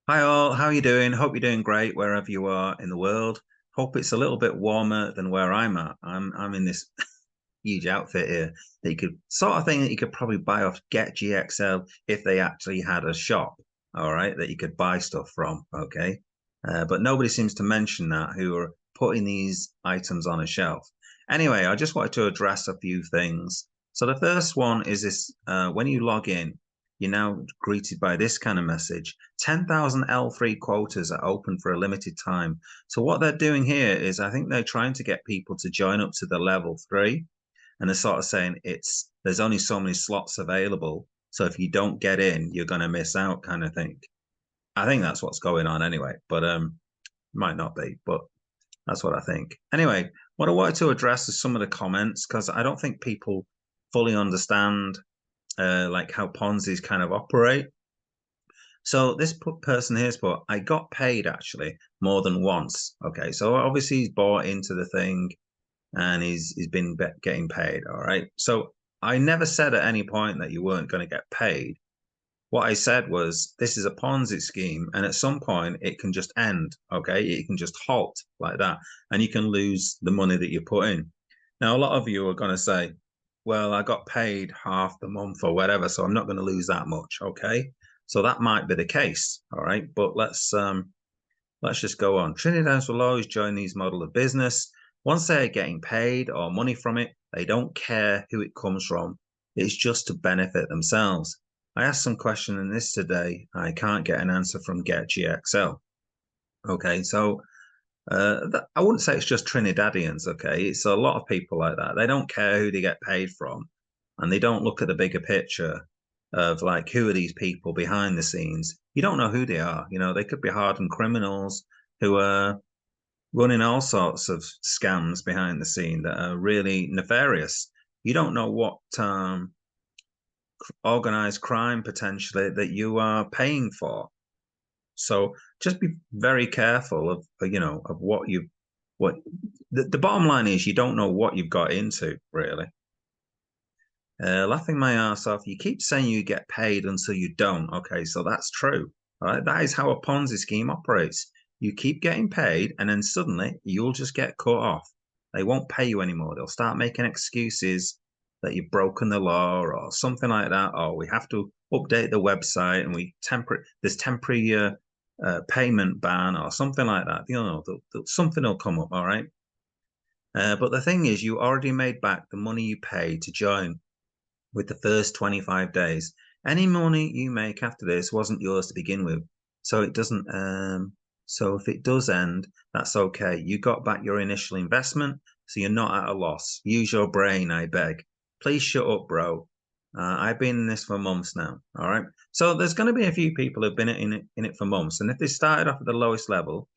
Hi all, how are you doing? Hope you're doing great wherever you are in the world. Hope it's a little bit warmer than where I'm at. I'm in this huge outfit here that you could sort of thing that you could probably buy off Get GXL if they actually had a shop, all right, that you could buy stuff from, okay? But nobody seems to mention that who are putting these items on a shelf. Anyway, I just wanted to address a few things. So the first one is this, when you log in, you're now greeted by this kind of message. 10,000 L3 quotas are open for a limited time. So what they're doing here is I think they're trying to get people to join up to the level 3, and they're sort of saying there's only so many slots available. So if you don't get in, you're going to miss out, kind of thing. I think that's what's going on anyway, but might not be, but that's what I think. Anyway, what I wanted to address is some of the comments because I don't think people fully understand like how Ponzi's kind of operate. So this person here's put, I got paid actually more than once. Okay, so obviously he's bought into the thing and he's been getting paid. All right. So I never said at any point that you weren't going to get paid. What I said was this is a Ponzi scheme, and at some point it can just end. Okay, it can just halt like that, and you can lose the money that you put in. Now, a lot of you are going to say, "Well, I got paid half the month or whatever, so I'm not going to lose that much." Okay, so that might be the case. All right, but let's just go on. Trinidadians will always join these model of business. Once they're getting paid or money from it, they don't care who it comes from. It's just to benefit themselves. I asked some question in this today. I can't get an answer from Get GXL. Okay, so I wouldn't say it's just Trinidadians. Okay, it's a lot of people like that. They don't care who they get paid from, and they don't look at the bigger picture of like who are these people behind the scenes. You don't know who they are. You know, they could be hardened criminals who are running all sorts of scams behind the scene that are really nefarious. You don't know what organized crime potentially that you are paying for. So just be very careful of of what the bottom line is you don't know what you've got into really. Laughing my ass off. You keep saying you get paid until you don't. Okay, so that's true. All right, that is how a Ponzi scheme operates. You keep getting paid, and then suddenly you'll just get cut off. They won't pay you anymore. They'll start making excuses that you've broken the law or something like that. Or we have to update the website, and there's temporary payment ban or something like that. You know, something will come up. All right. But the thing is, you already made back the money you paid to join with the first 25 days. Any money you make after this wasn't yours to begin with. So it doesn't, so if it does end, that's okay. You got back your initial investment, so you're not at a loss. Use your brain, I beg. Please shut up, bro. I've been in this for months now. All right. So there's going to be a few people who've been in it for months. And if they started off at the lowest level,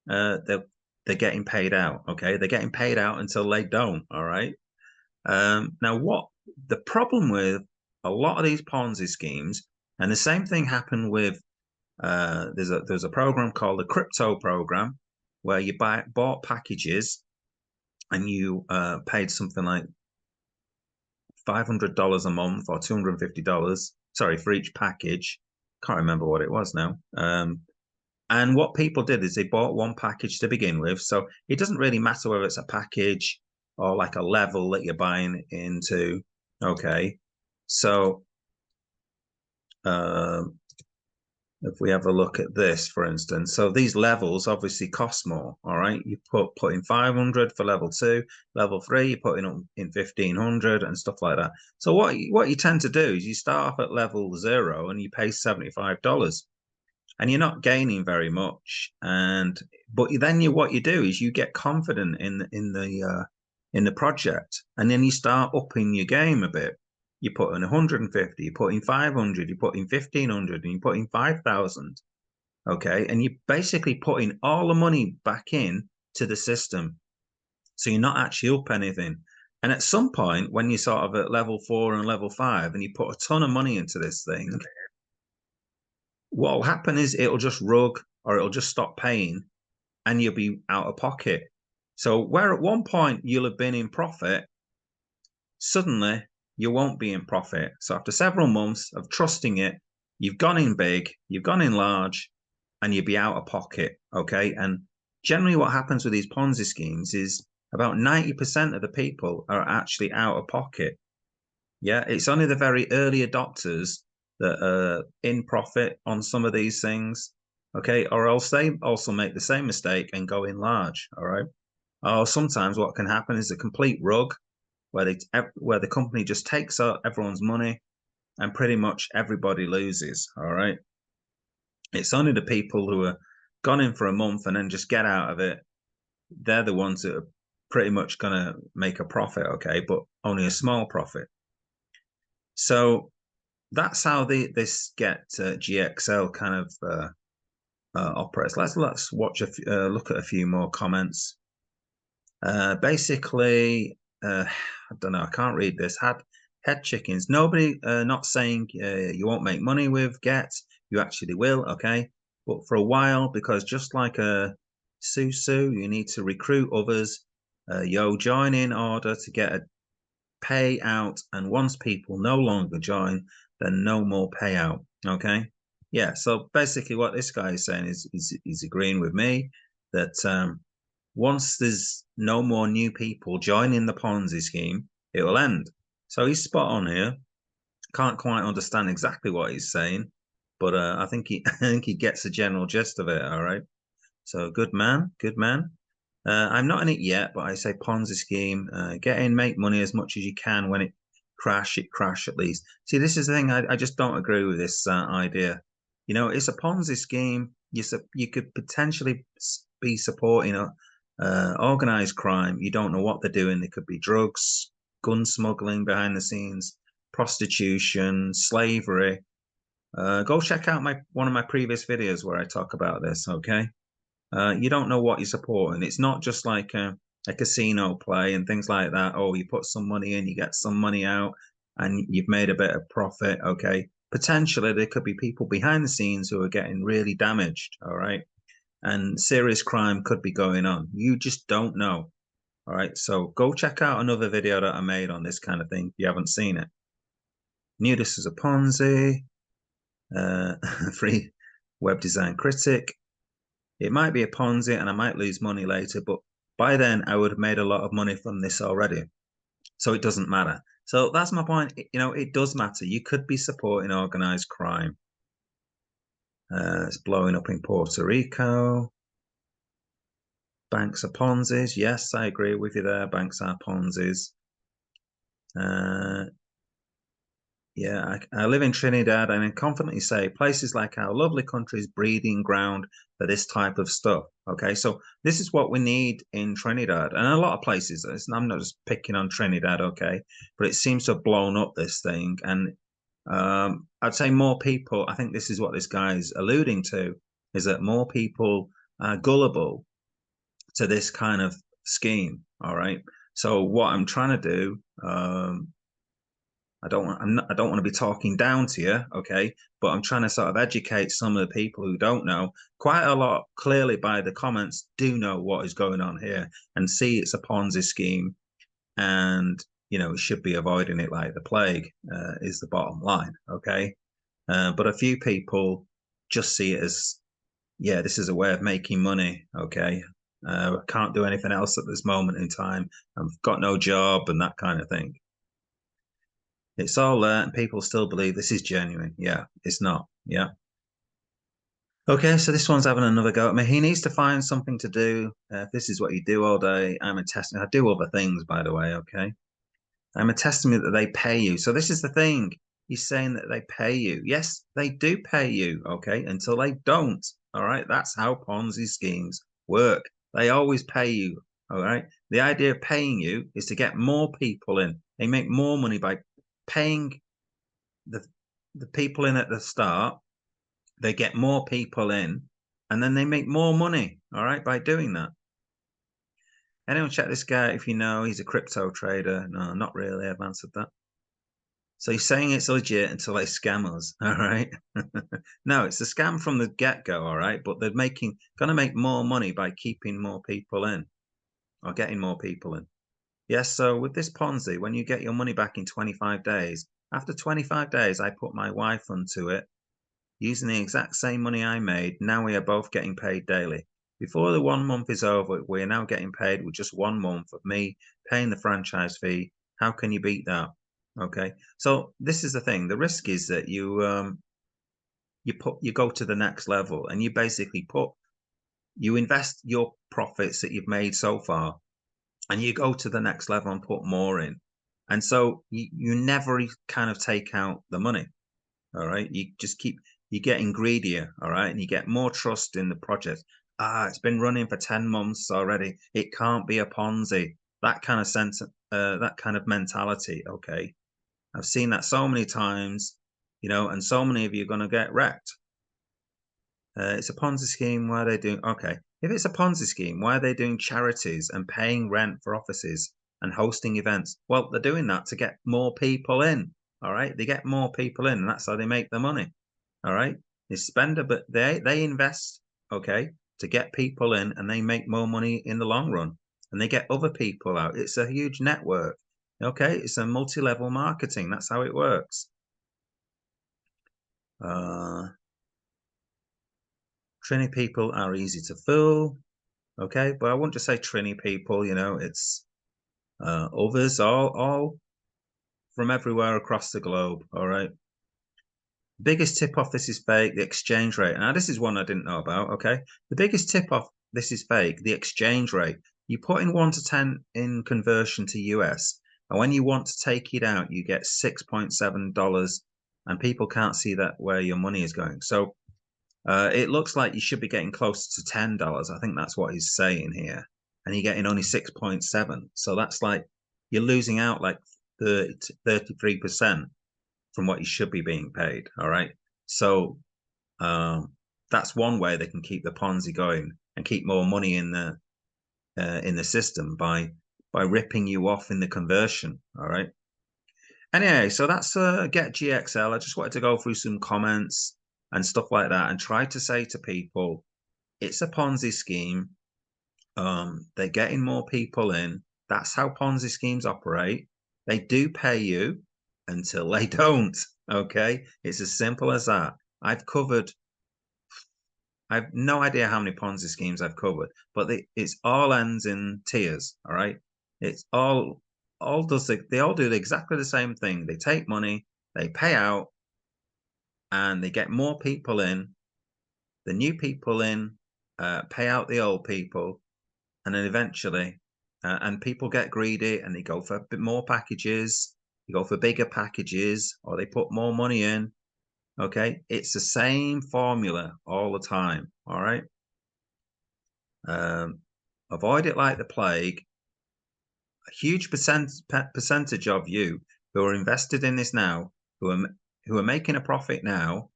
they're getting paid out. Okay. They're getting paid out until they don't. All right. Now, what the problem with a lot of these Ponzi schemes, and the same thing happened with there's a program called the crypto program where you bought packages and you paid something like $500 a month or $250, sorry, for each package. Can't remember what it was now. And what people did is they bought one package to begin with. So it doesn't really matter whether it's a package or like a level that you're buying into. Okay. So um, if we have a look at this, for instance, so these levels obviously cost more. All right. You put in 500 for level 2, level 3, you put in 1500 and stuff like that. So what you tend to do is you start off at level 0 and you pay $75. And you're not gaining very much. And but then what you do is you get confident in the project, and then you start upping your game a bit. You put in 150, you put in 500, you put in 1500, and you put in 5,000. Okay, and you're basically putting all the money back in to the system, so you're not actually up anything. And at some point, when you're sort of at level 4 and level 5, and you put a ton of money into this thing, what'll happen is it'll just rug or it'll just stop paying and you'll be out of pocket. So where at one point you'll have been in profit, suddenly you won't be in profit. So after several months of trusting it, you've gone in big, you've gone in large, and you'd be out of pocket. Okay. And generally what happens with these Ponzi schemes is about 90% of the people are actually out of pocket. Yeah. It's only the very early adopters that are in profit on some of these things. Okay. Or else they also make the same mistake and go in large. All right. Or sometimes what can happen is a complete rug where the company just takes out everyone's money and pretty much everybody loses. All right. It's only the people who are gone in for a month and then just get out of it. They're the ones that are pretty much going to make a profit. Okay. But only a small profit. So that's how this GXL kind of operates. Let's watch look at a few more comments. Basically, I don't know. I can't read this. Head chickens. Nobody, not saying you won't make money with Get. You actually will. Okay, but for a while, because just like a Susu, you need to recruit others. Join in order to get a payout, and once people no longer join, then no more payout. Okay, yeah. So basically, what this guy is saying is he's agreeing with me that once there's no more new people joining the Ponzi scheme, it will end. So he's spot on here. Can't quite understand exactly what he's saying, but I think I think he gets the general gist of it. All right. So good man, good man. I'm not in it yet, but I say Ponzi scheme. Get in, make money as much as you can. When it crash at least. See, this is the thing. I just don't agree with this idea. You know, it's a Ponzi scheme. You could potentially be supporting organized crime. You don't know what they're doing. There could be drugs, gun smuggling behind the scenes, prostitution, slavery. Go check out one of my previous videos where I talk about this. Okay. You don't know what you're supporting. It's not just like a casino play and things like that. Oh, you put some money in, you get some money out, and you've made a bit of profit. Okay. Potentially, there could be people behind the scenes who are getting really damaged. All right. And serious crime could be going on. You just don't know. All right. So go check out another video that I made on this kind of thing if you haven't seen it. Knew this was a Ponzi. Free web design critic. It might be a Ponzi and I might lose money later, but by then I would have made a lot of money from this already. So it doesn't matter. So that's my point. You know, it does matter. You could be supporting organized crime. It's blowing up in Puerto Rico. Banks are Ponzi's. Yes, I agree with you there. Banks are Ponzi's. Yeah, I live in Trinidad and I can confidently say places like our lovely country's breeding ground for this type of stuff. Okay, so this is what we need in Trinidad and a lot of places. I'm not just picking on Trinidad, okay, but it seems to have blown up this thing. And I'd say more people, I think this is what this guy's alluding to, is that more people are gullible to this kind of scheme. All right. So what I'm trying to do, I don't want to be talking down to you, okay? But I'm trying to sort of educate some of the people who don't know. Quite a lot, clearly by the comments, do know what is going on here and see it's a Ponzi scheme, and you know, it should be avoiding it like the plague. Is the bottom line, okay? But a few people just see it as, yeah, this is a way of making money, okay? I can't do anything else at this moment in time. I've got no job and that kind of thing. It's all there, and people still believe this is genuine. Yeah, it's not. Yeah. Okay, so this one's having another go at me. He needs to find something to do. If this is what you do all day, I'm a testament. I do other things, by the way. Okay, I'm a testament that they pay you. So this is the thing. He's saying that they pay you. Yes, they do pay you. Okay, until they don't. All right, that's how Ponzi schemes work. They always pay you. All right. The idea of paying you is to get more people in. They make more money by paying the people in at the start. They get more people in, and then they make more money. All right, by doing that. Anyone check this guy if you know he's a crypto trader? No, not really. I've answered that. So he's saying it's legit until they scam us. All right. No, it's a scam from the get-go. All right, but they're gonna make more money by keeping more people in or getting more people in. Yes. So with this Ponzi, when you get your money back in 25 days, after 25 days, I put my wife onto it. using the exact same money I made. Now we are both getting paid daily. Before the 1 month is over, we are now getting paid with just 1 month of me paying the franchise fee. How can you beat that? Okay, so this is the thing. The risk is that you go to the next level, and you basically you invest your profits that you've made so far, and you go to the next level and put more in. And so you never kind of take out the money. All right. You just you're getting greedier. All right. And you get more trust in the project. It's been running for 10 months already. It can't be a Ponzi. That kind of sense, that kind of mentality. Okay. I've seen that so many times, and so many of you are going to get wrecked. It's a Ponzi scheme. Why are they doing? Okay. If it's a Ponzi scheme, why are they doing charities and paying rent for offices and hosting events? Well, they're doing that to get more people in. All right. They get more people in, and that's how they make the money. All right. They spend but they invest, okay, to get people in, and they make more money in the long run, and they get other people out. It's a huge network. Okay. It's a multi-level marketing. That's how it works. Trini people are easy to fool. Okay, but I wouldn't just say Trini people, it's others, all from everywhere across the globe. All right. Biggest tip off this is fake, the exchange rate. Now, this is one I didn't know about. Okay. The biggest tip off this is fake, the exchange rate. You put in 1 to 10 in conversion to US, and when you want to take it out, you get $6.7, and people can't see that where your money is going. So it looks like you should be getting close to $10. I think that's what he's saying here. And you're getting only 6.7. So that's like you're losing out like 33% from what you should be being paid. All right. So that's one way they can keep the Ponzi going and keep more money in the system by ripping you off in the conversion. All right. Anyway, so that's Get GXL. I just wanted to go through some comments and stuff like that, and try to say to people, it's a Ponzi scheme. They're getting more people in. That's how Ponzi schemes operate. They do pay you until they don't. Okay, it's as simple as that. I've no idea how many Ponzi schemes I've covered, but it's all ends in tears. All right, it's they all do exactly the same thing. They take money, they pay out, and they get more people in. The new people in pay out the old people, and then eventually, and people get greedy and they go for a bit more packages, they go for bigger packages, or they put more money in. Okay, it's the same formula all the time. All right, avoid it like the plague. A huge percentage of you who are invested in this now, who are making a profit now,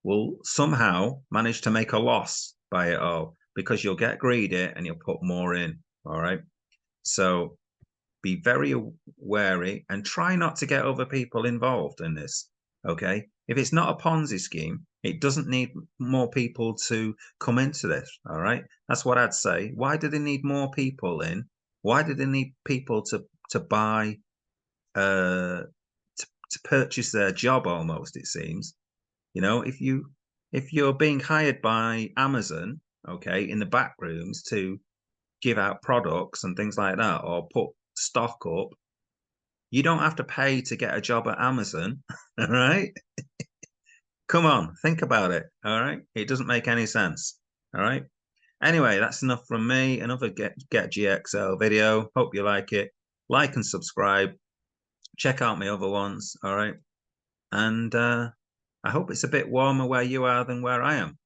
will somehow manage to make a loss by it all, because you'll get greedy and you'll put more in. All right. So be very wary and try not to get other people involved in this. Okay. If it's not a Ponzi scheme, it doesn't need more people to come into this. All right. That's what I'd say. Why do they need more people in? Why do they need people to buy, to purchase their job almost, it seems. If you're being hired by Amazon, okay, in the back rooms to give out products and things like that, or put stock up, you don't have to pay to get a job at Amazon. All right. Come on, think about it. All right. It doesn't make any sense. All right. Anyway, that's enough from me. Another Get GXL video. Hope you like it. Like and subscribe. Check out my other ones. All right. And I hope it's a bit warmer where you are than where I am.